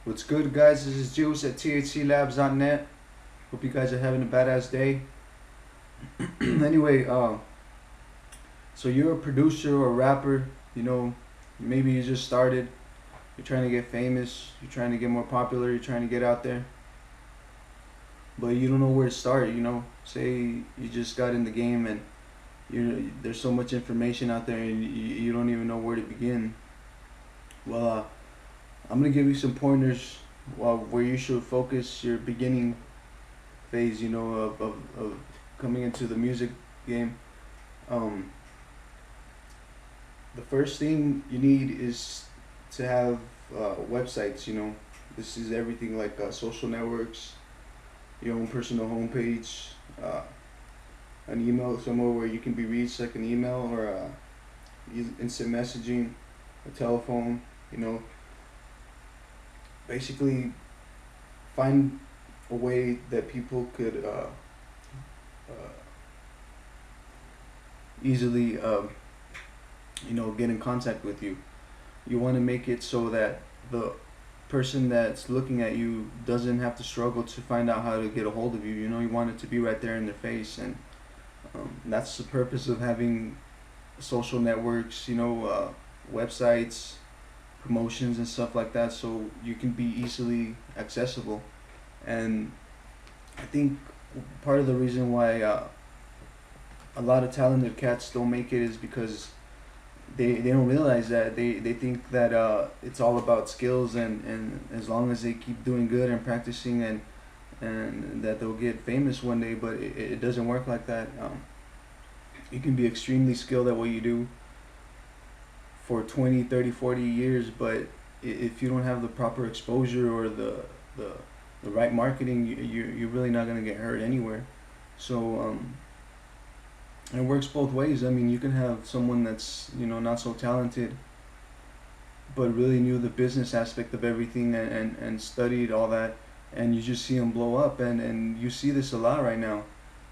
What's good, guys? This is Juice at THCLabs.net. Hope you guys are having a badass day. Anyway, so you're a producer or a rapper, you know, maybe you just started, you're trying to get famous, you're trying to get more popular, you're trying to get out there, but you don't know where to start, you know. Say you just got in the game and there's so much information out there and you don't even know where to begin. Well, I'm gonna give you some pointers where you should focus your beginning phase, of coming into the music game. Um, the first thing you need is to have websites. This is everything like social networks, your own personal homepage, an email somewhere where you can be reached, like an email or instant messaging, a telephone. You know, basically find a way that people could easily get in contact with you. You want to make it so that the person that's looking at you doesn't have to struggle to find out how to get a hold of you. You want it to be right there in their face, and that's the purpose of having social networks, websites, promotions and stuff like that, so you can be easily accessible. And I think part of the reason why a lot of talented cats don't make it is because they don't realize that they think that it's all about skills, and as long as they keep doing good and practicing, and that they'll get famous one day. But it doesn't work like that. You can be extremely skilled at what you do for 20, 30, 40 years, but if you don't have the proper exposure or the right marketing, you're really not going to get heard anywhere. So it works both ways. I mean, you can have someone that's not so talented, but really knew the business aspect of everything, and studied all that, and you just see them blow up. And you see this a lot right now.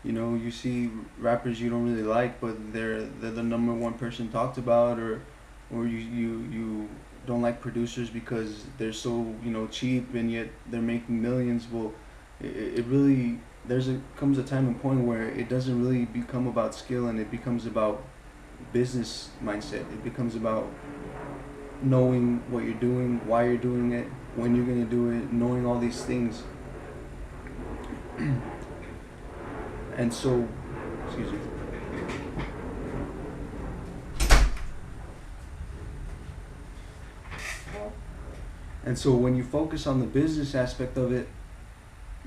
You see rappers you don't really like, but they're the number one person talked about, or you don't like producers because they're so cheap, and yet they're making millions. Well, it really comes a time and point where it doesn't really become about skill, and it becomes about business mindset. It becomes about knowing what you're doing, why you're doing it, when you're gonna do it, knowing all these things. And so, excuse me. And so when you focus on the business aspect of it,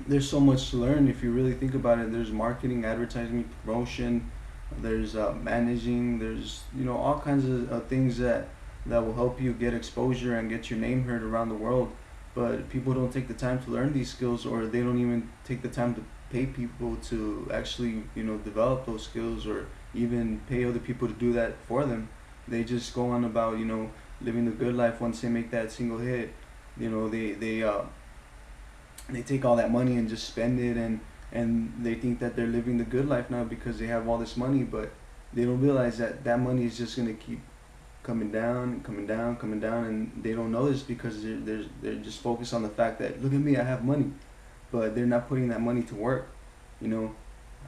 there's so much to learn if you really think about it. There's marketing, advertising, promotion, there's managing, there's all kinds of things that will help you get exposure and get your name heard around the world. But people don't take the time to learn these skills, or they don't even take the time to pay people to actually develop those skills, or even pay other people to do that for them. They just go on about living the good life once they make that single hit. They take all that money and just spend it, and they think that they're living the good life now because they have all this money. But they don't realize that that money is just going to keep coming down, coming down, coming down, and they don't know this because they're just focused on the fact that, look at me, I have money. But they're not putting that money to work.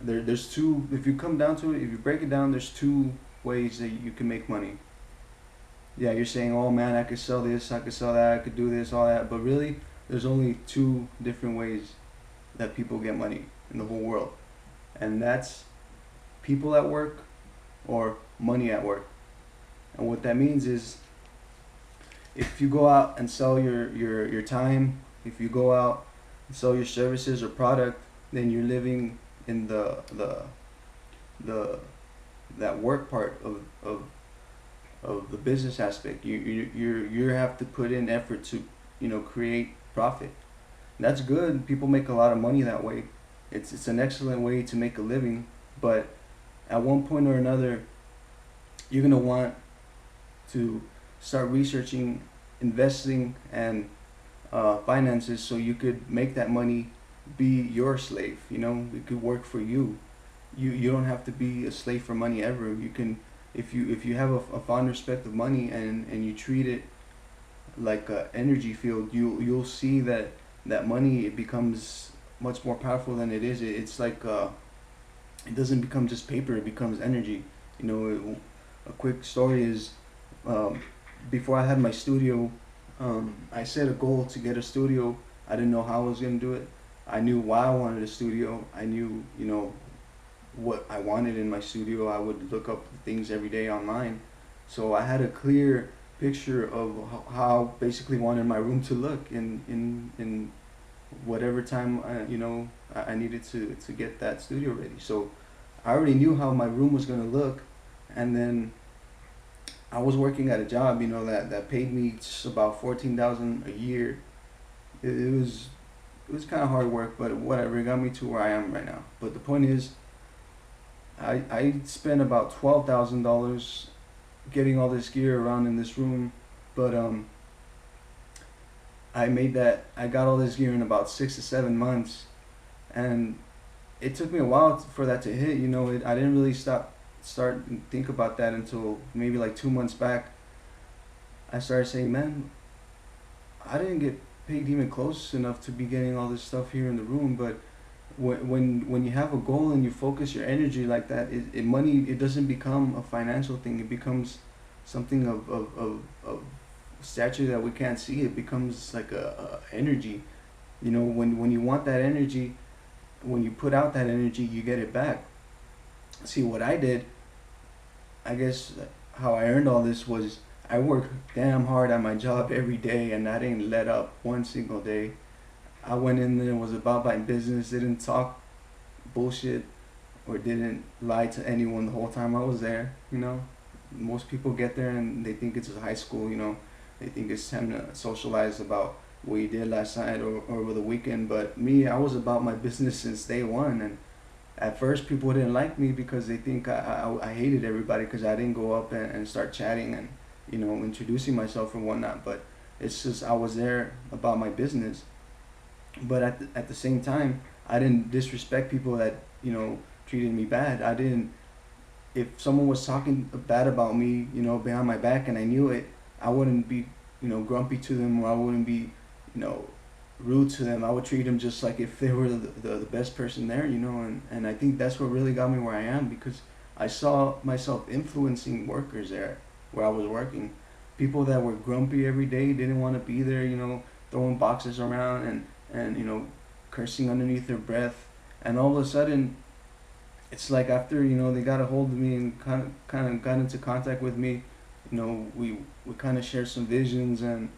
There's two, if you come down to it, if you break it down, there's two ways that you can make money. Yeah, you're saying, oh man, I could sell this, I could sell that, I could do this, all that, but really there's only two different ways that people get money in the whole world, and that's people at work or money at work. And what that means is, if you go out and sell your time, if you go out and sell your services or product, then you're living in the that work part of the business aspect. You have to put in effort to create profit. That's good. People make a lot of money that way. It's an excellent way to make a living. But at one point or another, you're gonna want to start researching, investing, and finances, so you could make that money be your slave. It could work for you. You don't have to be a slave for money ever. You can, if you have a fond respect of money, and you treat it like a energy field. You'll see that money, it becomes much more powerful than it is. It's like it doesn't become just paper, it becomes energy. You know, a quick story is, um, before I had my studio, I set a goal to get a studio. I didn't know how I was gonna do it. I knew why I wanted a studio. I knew, what I wanted in my studio. I would look up things every day online, so I had a clear picture of how I basically wanted my room to look in whatever time I needed to get that studio ready. So I already knew how my room was gonna look, and then I was working at a job, that paid me just about 14,000 a year. It was kind of hard work, but whatever. It got me to where I am right now. But the point is, I spent about $12,000 getting all this gear around in this room, but I got all this gear in about 6 to 7 months, and it took me a while for that to hit. I didn't really start and think about that until maybe like 2 months back. I started saying, man, I didn't get paid even close enough to be getting all this stuff here in the room. But when you have a goal and you focus your energy like that, money, it doesn't become a financial thing. It becomes something of stature that we can't see. It becomes like a energy. When you want that energy, when you put out that energy, you get it back. See, what I did, I guess how I earned all this was I worked damn hard at my job every day, and I didn't let up one single day. I went in there, was about my business, didn't talk bullshit or didn't lie to anyone the whole time I was there. Most people get there and they think it's a high school. They think it's time to socialize about what you did last night or over the weekend. But me, I was about my business since day one. And at first, people didn't like me because they think I hated everybody because I didn't go up and start chatting and introducing myself and whatnot. But it's just I was there about my business. But at the same time, I didn't disrespect people that treated me bad. I didn't. If someone was talking bad about me, behind my back, and I knew it, I wouldn't be grumpy to them, or I wouldn't be rude to them. I would treat them just like if they were the best person there, and I think that's what really got me where I am, because I saw myself influencing workers there where I was working. People that were grumpy every day, didn't want to be there, throwing boxes around and cursing underneath their breath. And all of a sudden, it's like after they got a hold of me and kind of got into contact with me, we kind of shared some visions and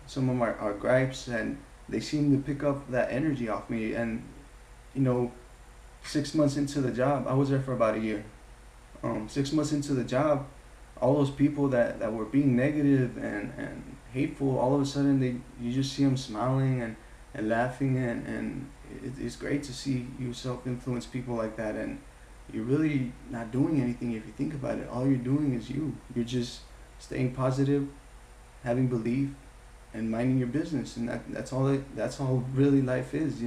some of our gripes, and they seemed to pick up that energy off me. And 6 months into the job, I was there for about a year. 6 months into the job, all those people that were being negative and hateful, all of a sudden you just see them smiling and laughing, and it's great to see you self-influence people like that. And you're really not doing anything if you think about it. All you're doing is you're just staying positive, having belief, and minding your business. And that's all really life is.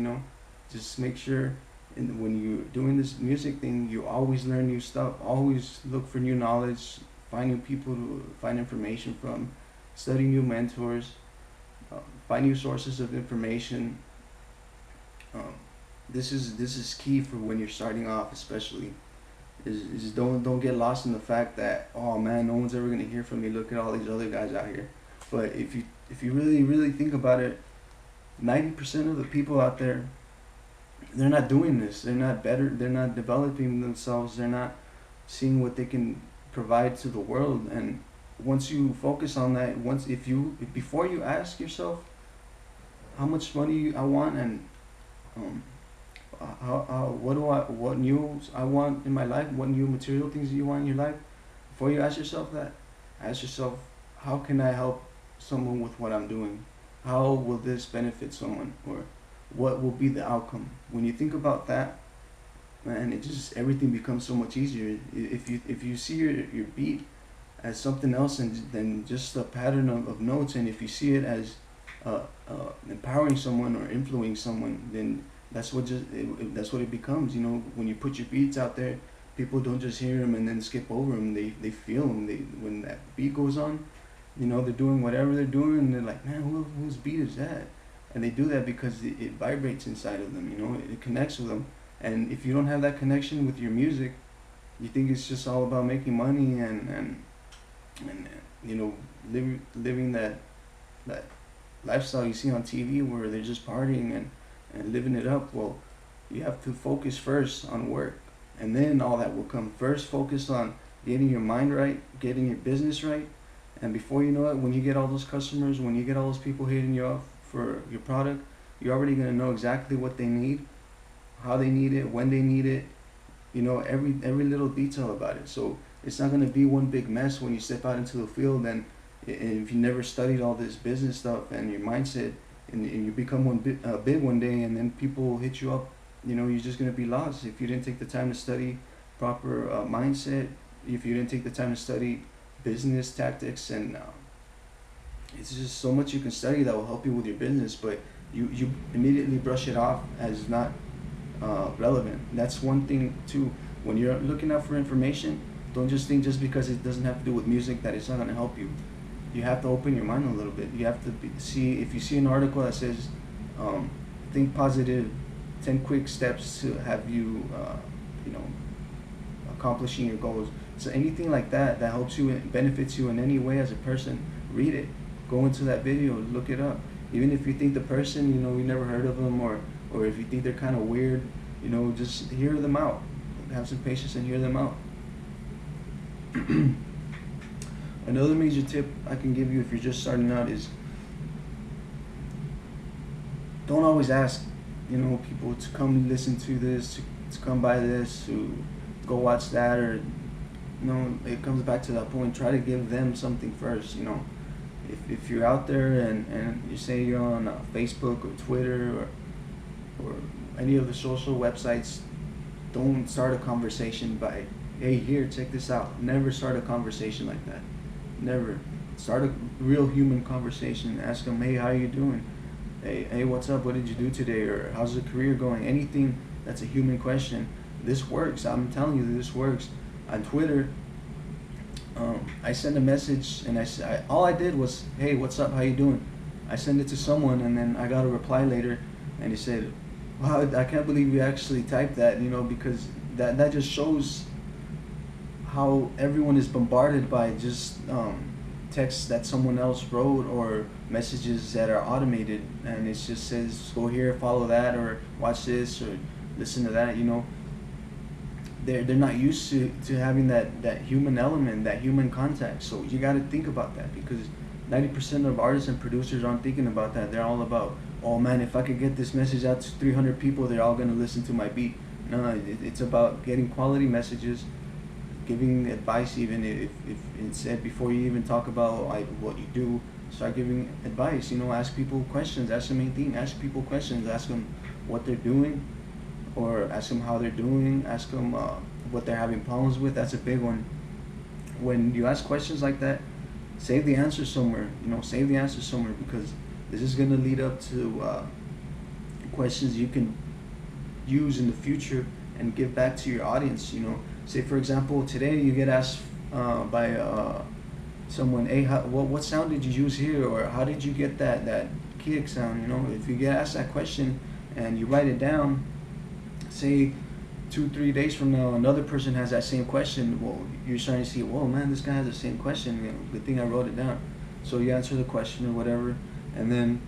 Just make sure when you're doing this music thing, you always learn new stuff, always look for new knowledge, find new people to find information from, study new mentors, find new sources of information. This is key for when you're starting off, especially. Is don't get lost in the fact that, oh man, no one's ever gonna hear from me. Look at all these other guys out here. But if you really think about it, 90% of the people out there, they're not doing this. They're not better. They're not developing themselves. They're not seeing what they can provide to the world. And once you focus on that, before you ask yourself how much money I want, and what new I want in my life, what new material things you want in your life, before you ask yourself that, ask yourself, how can I help someone with what I'm doing? How will this benefit someone, or what will be the outcome? When you think about that, man, everything becomes so much easier. If you see your beat as something else than just a pattern of notes, and if you see it as empowering someone or influencing someone, then that's what it becomes. When you put your beats out there, people don't just hear them and then skip over them. They feel them. When that beat goes on, You know, they're doing whatever they're doing, and they're like, man, whose beat is that? And they do that because it vibrates inside of them. You know, it connects with them. And if you don't have that connection with your music, you think it's just all about making money and you know, living that lifestyle you see on TV where they're just partying and living it up. Well, you have to focus first on work, and then all that will come. First, focus on getting your mind right, getting your business right, and before you know it, when you get all those customers, when you get all those people hitting you up for your product, you're already gonna know exactly what they need, how they need it, when they need it. You know, every little detail about it. So it's not gonna be one big mess when you step out into the field. And if you never studied all this business stuff and your mindset, and you become big one day, and then people hit you up, you know, you're just gonna be lost if you didn't take the time to study proper mindset. If you didn't take the time to study business tactics, and it's just so much you can study that will help you with your business, but you immediately brush it off as not relevant. That's one thing too. When you're looking out for information, don't just think just because it doesn't have to do with music that it's not going to help you. You have to open your mind a little bit. You have to see, if you see an article that says think positive, 10 quick steps to have you you know, accomplishing your goals. So anything like that that helps you and benefits you in any way as a person, read it. Go into that video, look it up. Even if you think the person, you know, you never heard of them, or if you think they're kind of weird, you know, just hear them out. Have some patience and hear them out. Another major tip I can give you if you're just starting out is don't always ask, you know, people to come listen to this, to come buy this, to go watch that, or, you know, it comes back to that point. Try to give them something first, you know. If you're out there and you say you're on Facebook or Twitter or any of the social websites, don't start a conversation by, hey, here, check this out. Never start a conversation like that. Never. Start a real human conversation. Ask them, hey, how you doing? Hey, what's up? What did you do today? Or how's the career going? Anything that's a human question. This works. I'm telling you, this works. On Twitter, I sent a message, and all I did was, hey, what's up? How you doing? I sent it to someone, and then I got a reply later, and he said, wow, I can't believe you actually typed that, you know, because that just shows how everyone is bombarded by just texts that someone else wrote, or messages that are automated, and it just says, go here, follow that, or watch this, or listen to that, you know. They're not used to having that human element, that human contact. So you got to think about that, because 90% of artists and producers aren't thinking about that. They're all about, oh man, if I could get this message out to 300 people, they're all going to listen to my beat. No, it's about getting quality messages, giving advice. Even if it's said before you even talk about what you do, start giving advice. You know, ask people questions. That's the main thing. Ask people questions. Ask them what they're doing, or ask them how they're doing. Ask them what they're having problems with. That's a big one. When you ask questions like that, save the answer somewhere. You know, save the answer somewhere, because this is going to lead up to questions you can use in the future and give back to your audience. You know, say for example, today you get asked by someone, hey, what sound did you use here, or how did you get that kick sound? You know, if you get asked that question and you write it down, say 2-3 days from now another person has that same question, well, you're starting to see, whoa man, this guy has the same question, you know, good thing I wrote it down. So you answer the question or whatever, and then,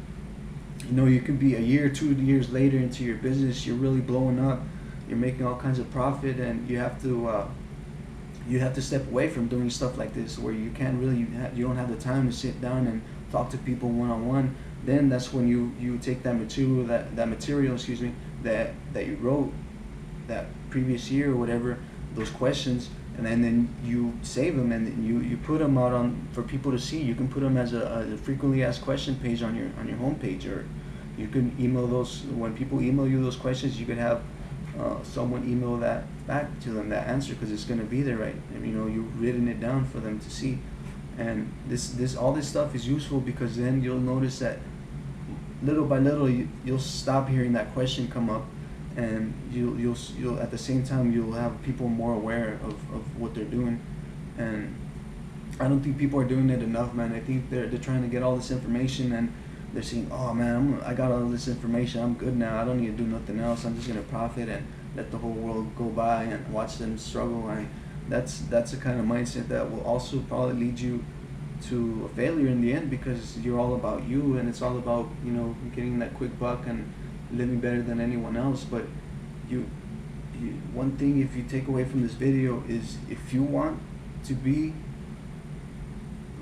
you know, you could be a year, 2 years later into your business, you're really blowing up, you're making all kinds of profit, and you have to step away from doing stuff like this, where you can't really, you don't have the time to sit down and talk to people one-on-one. Then that's when you take that material, that you wrote that previous year or whatever, those questions, and then you save them, and then you put them out for people to see. You can put them as a frequently asked question page on your homepage, or you can email those. When people email you those questions, you could have someone email that back to them, that answer, because it's going to be there, right? And, you know, you've written it down for them to see. And all this stuff is useful, because then you'll notice that little by little you'll stop hearing that question come up, and you'll at the same time you'll have people more aware of what they're doing, and I don't think people are doing it enough, man. I think they're trying to get all this information, and they're saying, "Oh man, I got all this information. I'm good now. I don't need to do nothing else. I'm just gonna profit and let the whole world go by and watch them struggle." And that's the kind of mindset that will also probably lead you to a failure in the end, because you're all about you, and it's all about, you know, getting that quick buck and living better than anyone else. But you, one thing, if you take away from this video, is if you want to be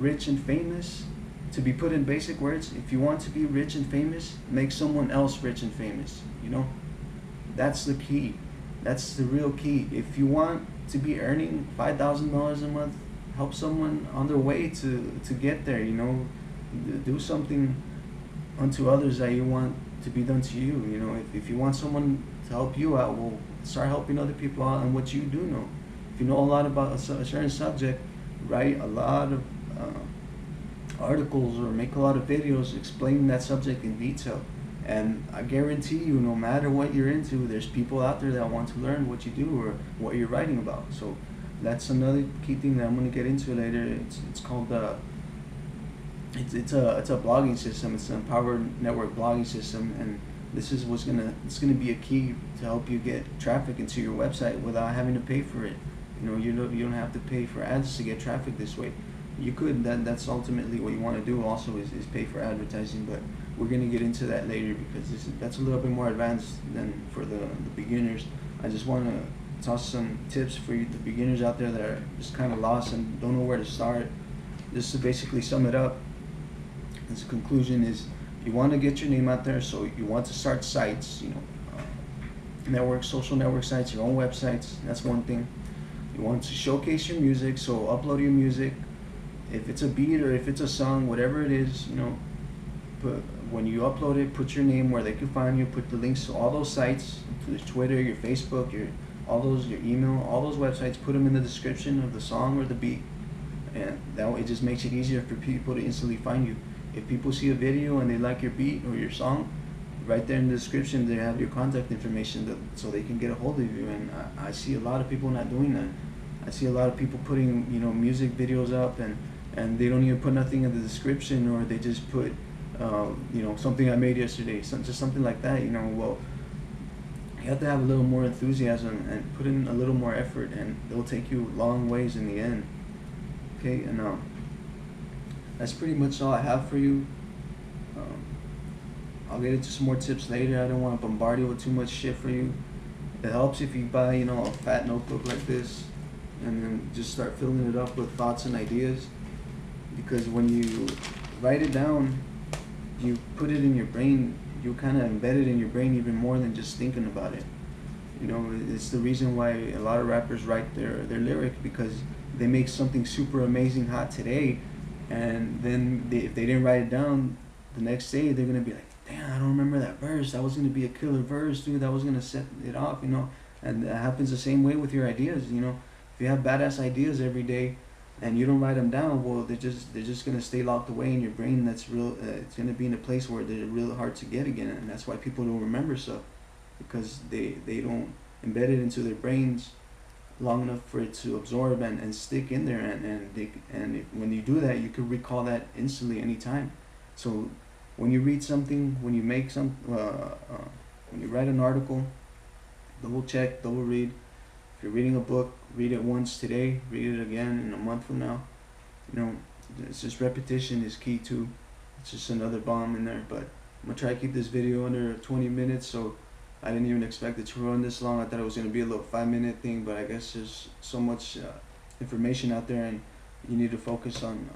rich and famous, to be put in basic words, if you want to be rich and famous, make someone else rich and famous. You know, that's the key. That's the real key. If you want to be earning $5,000 a month, help someone on their way to get there. You know, do something unto others that you want to be done to you. You know, if you want someone to help you out, well, start helping other people out on what you do know. If you know a lot about a certain subject, write a lot of articles or make a lot of videos explaining that subject in detail. And I guarantee you, no matter what you're into, there's people out there that want to learn what you do or what you're writing about. So that's another key thing that I'm going to get into later. It's called it's a blogging system. It's an Empower Network blogging system, and this is it's gonna be a key to help you get traffic into your website without having to pay for it. You know, you don't have to pay for ads to get traffic this way. You could, that's ultimately what you want to do also, is pay for advertising, but we're going to get into that later, because that's a little bit more advanced than for the beginners. I just want to toss some tips for you, the beginners out there that are just kind of lost and don't know where to start. Just to basically sum it up, as a conclusion, is you want to get your name out there, so you want to start sites, you know, social network sites, your own websites. That's one thing. You want to showcase your music, so upload your music. If it's a beat or if it's a song, whatever it is, you know, but when you upload it, put your name where they can find you. Put the links to all those sites, to your Twitter, your Facebook, your email, all those websites. Put them in the description of the song or the beat, and that way it just makes it easier for people to instantly find you. If people see a video and they like your beat or your song, right there in the description they have your contact information, so they can get a hold of you. And I see a lot of people not doing that. I see a lot of people putting, you know, music videos up, and they don't even put nothing in the description, or they just put, you know, something I made yesterday, just something like that. You know, well, you have to have a little more enthusiasm and put in a little more effort, and they'll take you long ways in the end. Okay, and that's pretty much all I have for you. I'll get into some more tips later. I don't want to bombard you with too much shit for you. It helps if you buy, you know, a fat notebook like this, and then just start filling it up with thoughts and ideas. Because when you write it down, you put it in your brain, you kind of embed it in your brain even more than just thinking about it. You know, it's the reason why a lot of rappers write their lyric, because they make something super amazing hot today, and then if they didn't write it down, the next day they're going to be like, damn, I don't remember that verse. That was going to be a killer verse, dude. That was going to set it off, you know. And that happens the same way with your ideas, you know. If you have badass ideas every day, and you don't write them down, well, they're just gonna stay locked away in your brain. That's real. It's gonna be in a place where they're real hard to get again, and that's why people don't remember stuff, because they don't embed it into their brains long enough for it to absorb and stick in there. When you do that, you can recall that instantly, anytime. So when you read something, when you make when you write an article, double check, double read. If you're reading a book, read it once today, read it again in a month from now. You know, it's just repetition is key too. It's just another bomb in there. But I'm gonna try to keep this video under 20 minutes, so I didn't even expect it to run this long. I thought it was gonna be a little 5-minute thing, but I guess there's so much information out there, and you need to focus on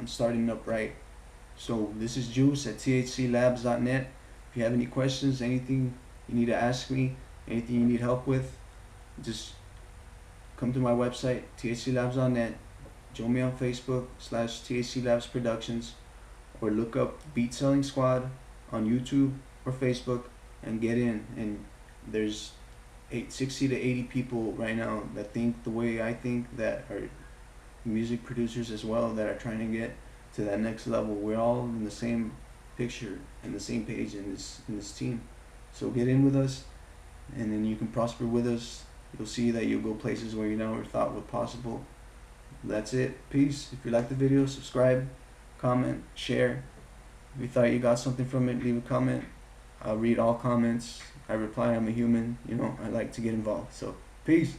starting up right. So this is Juice at thclabs.net. If you have any questions, anything you need to ask me, anything you need help with, just come to my website, thclabs.net. Join me on Facebook /THCLabs Productions, or look up Beat Selling Squad on YouTube or Facebook and get in. And there's 60 to 80 people right now that think the way I think, that are music producers as well, that are trying to get to that next level. We're all in the same picture and the same page in this team. So get in with us, and then you can prosper with us. You'll see that you'll go places where you never thought were possible. that's it. Peace. If you like the video, subscribe, comment, share. If you thought you got something from it, leave a comment. I'll read all comments. I reply. I'm a human. I like to get involved. So, peace.